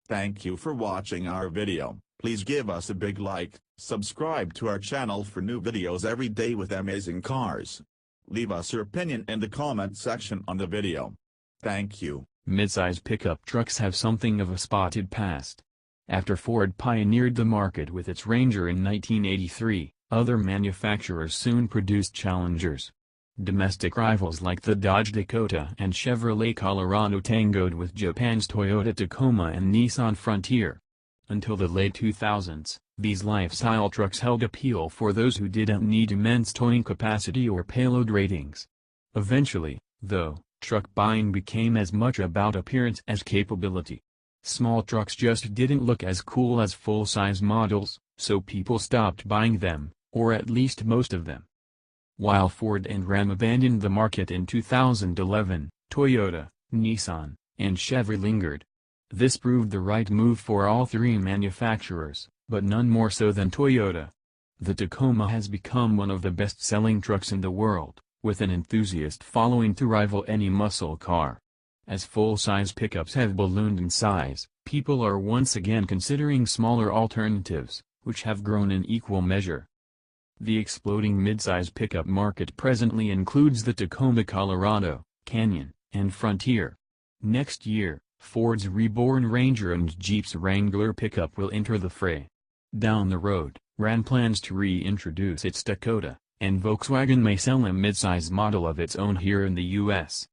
Thank you for watching our video. Please give us a big like, subscribe to our channel for new videos every day with amazing cars. Leave us your opinion in the comment section on the video. Thank you. Midsize pickup trucks have something of a spotted past. After Ford pioneered the market with its Ranger in 1983, other manufacturers soon produced challengers. Domestic rivals like the Dodge Dakota and Chevrolet Colorado tangoed with Japan's Toyota Tacoma and Nissan Frontier. Until the late 2000s, these lifestyle trucks held appeal for those who didn't need immense towing capacity or payload ratings. Eventually, though, truck buying became as much about appearance as capability. Small trucks just didn't look as cool as full-size models, so people stopped buying them, or at least most of them. While Ford and Ram abandoned the market in 2011, Toyota, Nissan, and Chevy lingered. This proved the right move for all three manufacturers, but none more so than Toyota. The Tacoma has become one of the best-selling trucks in the world, with an enthusiast following to rival any muscle car. As full-size pickups have ballooned in size, people are once again considering smaller alternatives, which have grown in equal measure. The exploding midsize pickup market presently includes the Tacoma Colorado, Canyon, and Frontier. Next year, Ford's reborn Ranger and Jeep's Wrangler pickup will enter the fray. Down the road, Ram plans to reintroduce its Dakota, and Volkswagen may sell a midsize model of its own here in the U.S.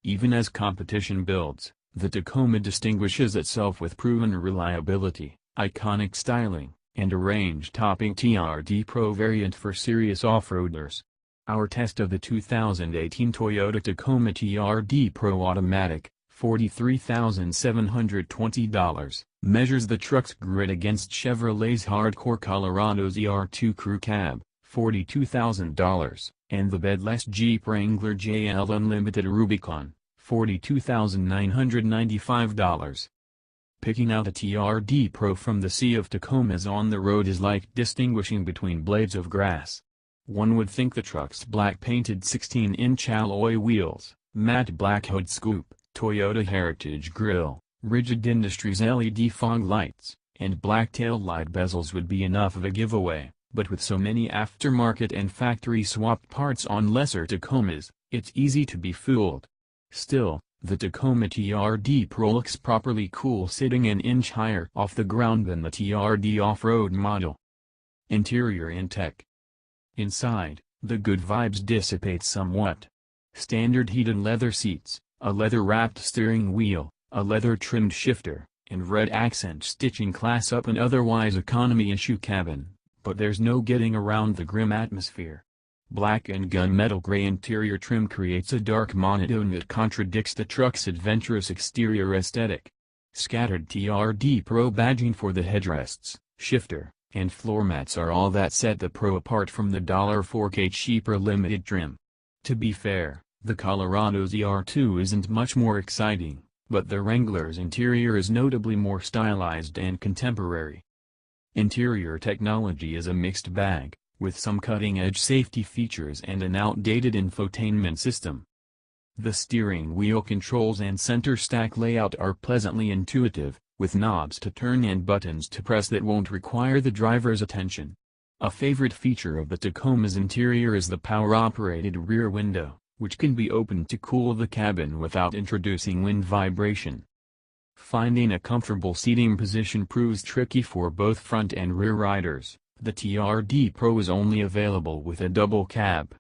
Even as competition builds, the Tacoma distinguishes itself with proven reliability, iconic styling, and a range-topping TRD Pro variant for serious off-roaders. Our test of the 2018 Toyota Tacoma TRD Pro Automatic, $43,720, measures the truck's grit against Chevrolet's hardcore Colorado's ER2 Crew Cab, $42,000, and the bedless Jeep Wrangler JL Unlimited Rubicon, $42,995. Picking out a TRD Pro from the sea of Tacomas on the road is like distinguishing between blades of grass. One would think the truck's black-painted 16-inch alloy wheels, matte black hood scoop, Toyota Heritage grille, Rigid Industries LED fog lights, and black tail light bezels would be enough of a giveaway, but with so many aftermarket and factory-swapped parts on lesser Tacomas, it's easy to be fooled. Still, the Tacoma TRD Pro looks properly cool sitting an inch higher off the ground than the TRD off-road model. Interior and tech. Inside, the good vibes dissipate somewhat. Standard heated leather seats, a leather-wrapped steering wheel, a leather-trimmed shifter, and red accent stitching class up an otherwise economy-issue cabin, but there's no getting around the grim atmosphere. Black and gunmetal gray interior trim creates a dark monotone that contradicts the truck's adventurous exterior aesthetic. Scattered TRD Pro badging for the headrests, shifter, and floor mats are all that set the Pro apart from the $4K cheaper limited trim. To be fair, the Colorado's ER2 isn't much more exciting, but the Wrangler's interior is notably more stylized and contemporary. Interior technology is a mixed bag, with some cutting-edge safety features and an outdated infotainment system. The steering wheel controls and center stack layout are pleasantly intuitive, with knobs to turn and buttons to press that won't require the driver's attention. A favorite feature of the Tacoma's interior is the power-operated rear window, which can be opened to cool the cabin without introducing wind vibration. Finding a comfortable seating position proves tricky for both front and rear riders. The TRD Pro is only available with a double cab.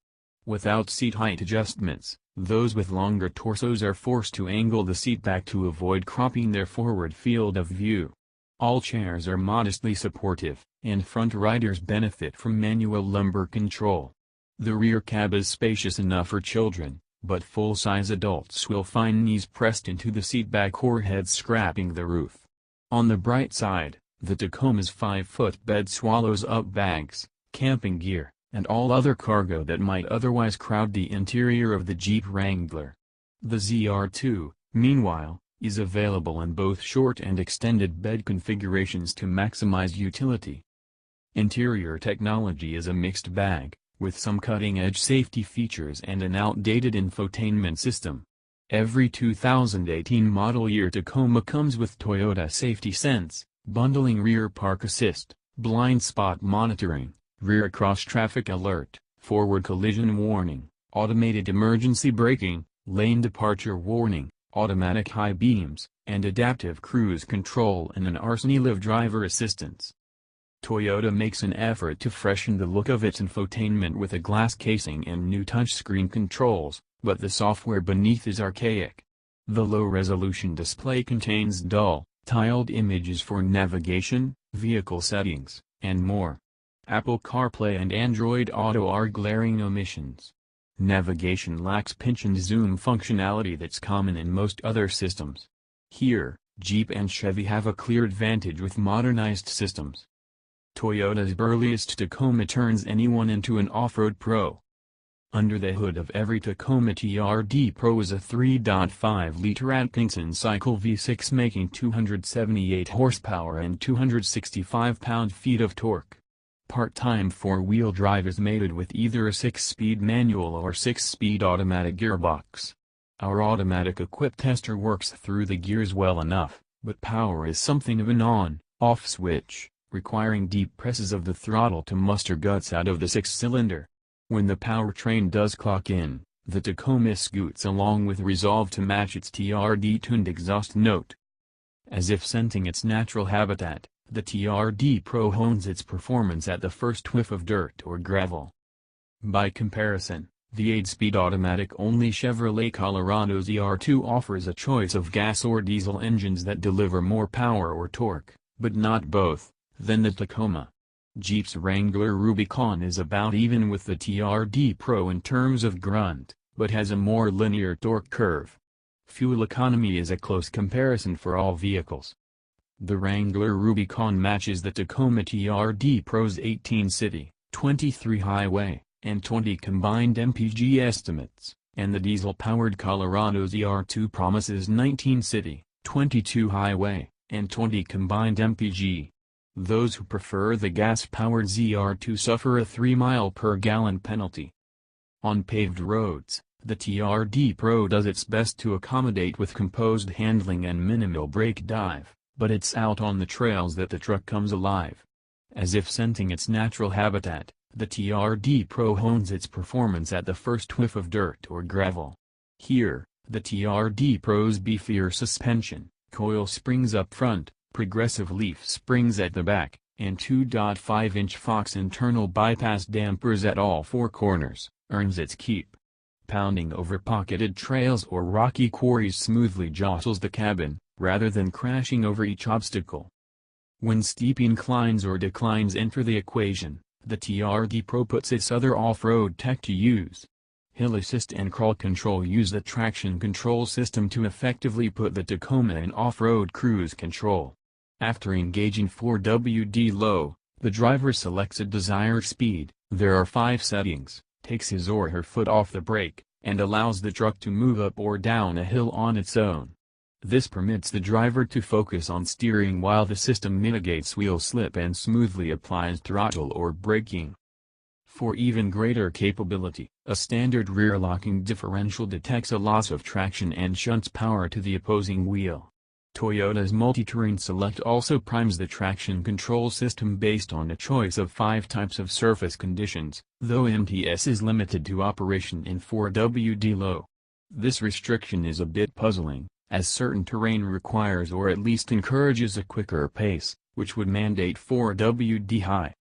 Without seat height adjustments, those with longer torsos are forced to angle the seat back to avoid cropping their forward field of view. All chairs are modestly supportive, and front riders benefit from manual lumbar control. The rear cab is spacious enough for children, but full-size adults will find knees pressed into the seat back or heads scraping the roof. On the bright side, the Tacoma's 5-foot bed swallows up bags, camping gear, and all other cargo that might otherwise crowd the interior of the Jeep Wrangler. The ZR2, meanwhile, is available in both short and extended bed configurations to maximize utility. Interior technology is a mixed bag, with some cutting-edge safety features and an outdated infotainment system. Every 2018 model year Tacoma comes with Toyota Safety Sense, bundling rear park assist, blind spot monitoring, rear cross traffic alert, forward collision warning, automated emergency braking, lane departure warning, automatic high beams, and adaptive cruise control and an Arsenal driver assistance. Toyota makes an effort to freshen the look of its infotainment with a glass casing and new touchscreen controls, but the software beneath is archaic. The low-resolution display contains dull, tiled images for navigation, vehicle settings, and more. Apple CarPlay and Android Auto are glaring omissions. Navigation lacks pinch and zoom functionality that's common in most other systems. Here, Jeep and Chevy have a clear advantage with modernized systems. Toyota's burliest Tacoma turns anyone into an off-road pro. Under the hood of every Tacoma TRD Pro is a 3.5-liter Atkinson cycle V6 making 278 horsepower and 265 pound-feet of torque. Part-time four-wheel drive is mated with either a 6-speed manual or 6-speed automatic gearbox. Our automatic-equipped tester works through the gears well enough, but power is something of an on-off switch, requiring deep presses of the throttle to muster guts out of the 6-cylinder. When the powertrain does clock in, the Tacoma scoots along with resolve to match its TRD-tuned exhaust note. As if scenting its natural habitat, the TRD Pro hones its performance at the first whiff of dirt or gravel. By comparison, the 8-speed automatic-only Chevrolet Colorado ZR2 offers a choice of gas or diesel engines that deliver more power or torque, but not both, than the Tacoma. Jeep's Wrangler Rubicon is about even with the TRD Pro in terms of grunt, but has a more linear torque curve. Fuel economy is a close comparison for all vehicles. The Wrangler Rubicon matches the Tacoma TRD Pro's 18 city, 23 highway, and 20 combined MPG estimates, and the diesel-powered Colorado ZR2 promises 19 city, 22 highway, and 20 combined MPG. Those who prefer the gas-powered ZR2 suffer a 3-mile-per-gallon penalty. On paved roads, the TRD Pro does its best to accommodate with composed handling and minimal brake dive, but it's out on the trails that the truck comes alive. As if scenting its natural habitat, the TRD Pro hones its performance at the first whiff of dirt or gravel. Here, the TRD Pro's beefier suspension, coil springs up front, progressive leaf springs at the back, and 2.5-inch Fox internal bypass dampers at all four corners, earns its keep. Pounding over pocketed trails or rocky quarries smoothly jostles the cabin, rather than crashing over each obstacle. When steep inclines or declines enter the equation, the TRD Pro puts its other off-road tech to use. Hill Assist and Crawl Control use the traction control system to effectively put the Tacoma in off-road cruise control. After engaging 4WD low, the driver selects a desired speed, there are 5 settings, takes his or her foot off the brake, and allows the truck to move up or down a hill on its own. This permits the driver to focus on steering while the system mitigates wheel slip and smoothly applies throttle or braking. For even greater capability, a standard rear locking differential detects a loss of traction and shunts power to the opposing wheel. Toyota's Multi-Terrain Select also primes the traction control system based on a choice of 5 types of surface conditions, though MTS is limited to operation in 4WD low. This restriction is a bit puzzling, as certain terrain requires or at least encourages a quicker pace, which would mandate 4WD high.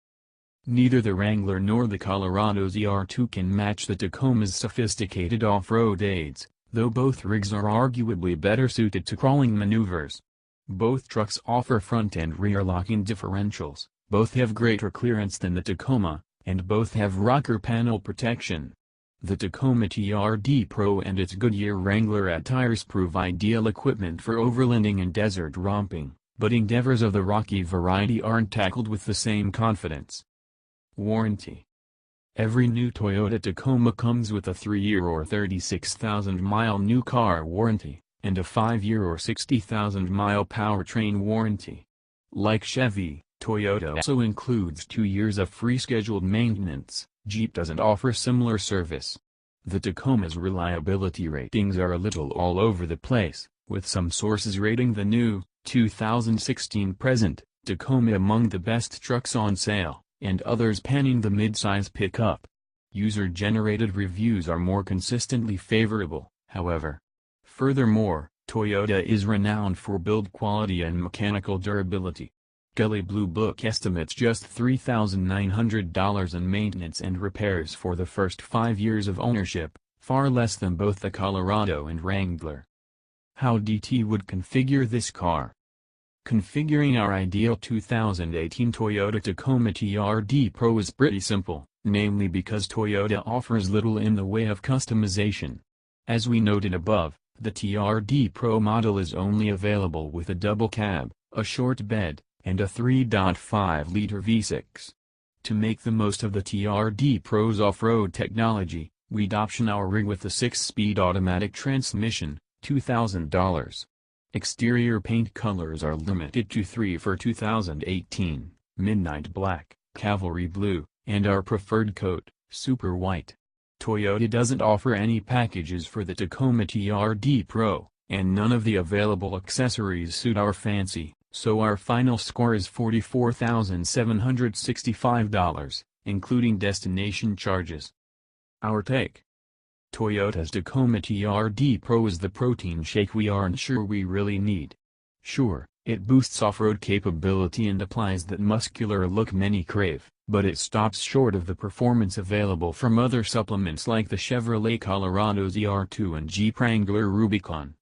Neither the Wrangler nor the Colorado ZR2 can match the Tacoma's sophisticated off-road aids, though both rigs are arguably better suited to crawling maneuvers. Both trucks offer front and rear locking differentials, both have greater clearance than the Tacoma, and both have rocker panel protection. The Tacoma TRD Pro and its Goodyear Wrangler tires prove ideal equipment for overlanding and desert romping, but endeavors of the rocky variety aren't tackled with the same confidence. Warranty. Every new Toyota Tacoma comes with a 3-year or 36,000-mile new car warranty, and a 5-year or 60,000-mile powertrain warranty. Like Chevy, Toyota also includes 2 years of free scheduled maintenance. Jeep doesn't offer similar service. The Tacoma's reliability ratings are a little all over the place, with some sources rating the new, 2016 present, Tacoma among the best trucks on sale, and others panning the midsize pickup. User-generated reviews are more consistently favorable, however. Furthermore, Toyota is renowned for build quality and mechanical durability. Kelley Blue Book estimates just $3,900 in maintenance and repairs for the first 5 years of ownership, far less than both the Colorado and Wrangler. How DT would configure this car? Configuring our ideal 2018 Toyota Tacoma TRD Pro is pretty simple, namely because Toyota offers little in the way of customization. As we noted above, the TRD Pro model is only available with a double cab, a short bed, and a 3.5-liter V6. To make the most of the TRD Pro's off-road technology, we'd option our rig with a 6-speed automatic transmission, $2,000. Exterior paint colors are limited to 3 for 2018, Midnight Black, Cavalry Blue, and our preferred coat, Super White. Toyota doesn't offer any packages for the Tacoma TRD Pro, and none of the available accessories suit our fancy, so our final score is $44,765, including destination charges. Our take: Toyota's Tacoma TRD Pro is the protein shake we aren't sure we really need. Sure, it boosts off-road capability and applies that muscular look many crave, but it stops short of the performance available from other supplements like the Chevrolet Colorado ZR2 and Jeep Wrangler Rubicon.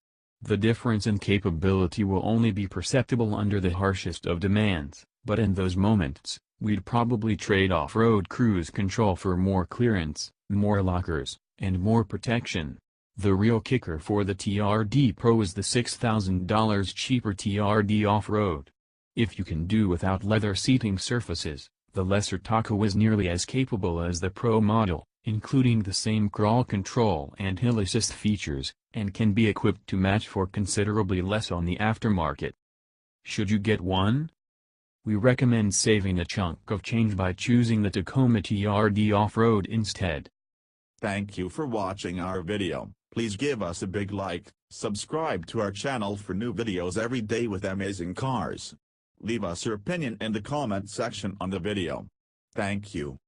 The difference in capability will only be perceptible under the harshest of demands, but in those moments, we'd probably trade off-road cruise control for more clearance, more lockers, and more protection. The real kicker for the TRD Pro is the $6,000 cheaper TRD Off-Road. If you can do without leather seating surfaces, the lesser Taco is nearly as capable as the Pro model, including the same crawl control and hill assist features, and can be equipped to match for considerably less on the aftermarket. Should you get one? We recommend saving a chunk of change by choosing the Tacoma TRD Off-Road instead. Thank you for watching our video. Please give us a big like, subscribe to our channel for new videos every day with amazing cars. Leave us your opinion in the comment section on the video. Thank you.